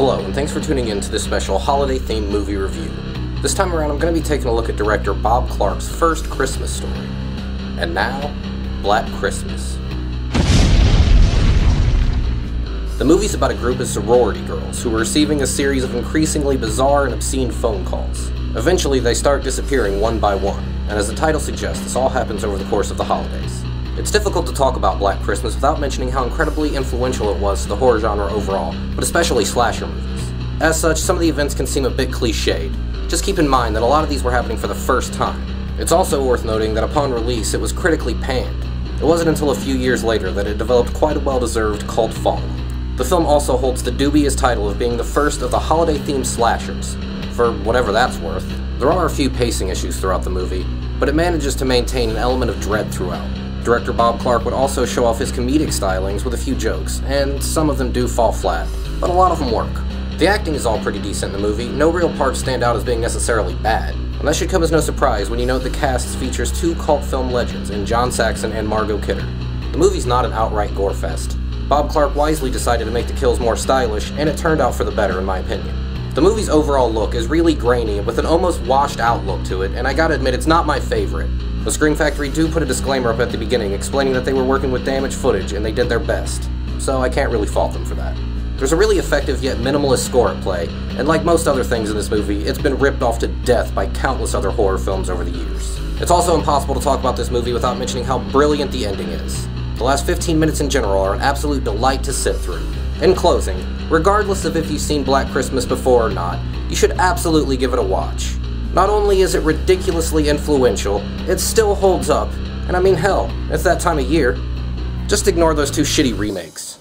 Hello, and thanks for tuning in to this special holiday-themed movie review. This time around, I'm going to be taking a look at director Bob Clark's first Christmas story. And now, Black Christmas. The movie's about a group of sorority girls who are receiving a series of increasingly bizarre and obscene phone calls. Eventually, they start disappearing one by one, and as the title suggests, this all happens over the course of the holidays. It's difficult to talk about Black Christmas without mentioning how incredibly influential it was to the horror genre overall, but especially slasher movies. As such, some of the events can seem a bit cliched. Just keep in mind that a lot of these were happening for the first time. It's also worth noting that upon release, it was critically panned. It wasn't until a few years later that it developed quite a well-deserved cult following. The film also holds the dubious title of being the first of the holiday-themed slashers. For whatever that's worth, there are a few pacing issues throughout the movie, but it manages to maintain an element of dread throughout. Director Bob Clark would also show off his comedic stylings with a few jokes, and some of them do fall flat, but a lot of them work. The acting is all pretty decent in the movie, no real parts stand out as being necessarily bad, and that should come as no surprise when you note the cast features two cult film legends in John Saxon and Margot Kidder. The movie's not an outright gore fest. Bob Clark wisely decided to make the kills more stylish, and it turned out for the better in my opinion. The movie's overall look is really grainy with an almost washed out look to it, and I gotta admit it's not my favorite. The Scream Factory do put a disclaimer up at the beginning explaining that they were working with damaged footage and they did their best, so I can't really fault them for that. There's a really effective yet minimalist score at play, and like most other things in this movie, it's been ripped off to death by countless other horror films over the years. It's also impossible to talk about this movie without mentioning how brilliant the ending is. The last 15 minutes in general are an absolute delight to sit through. In closing, regardless of if you've seen Black Christmas before or not, you should absolutely give it a watch. Not only is it ridiculously influential, it still holds up, and I mean hell, it's that time of year. Just ignore those two shitty remakes.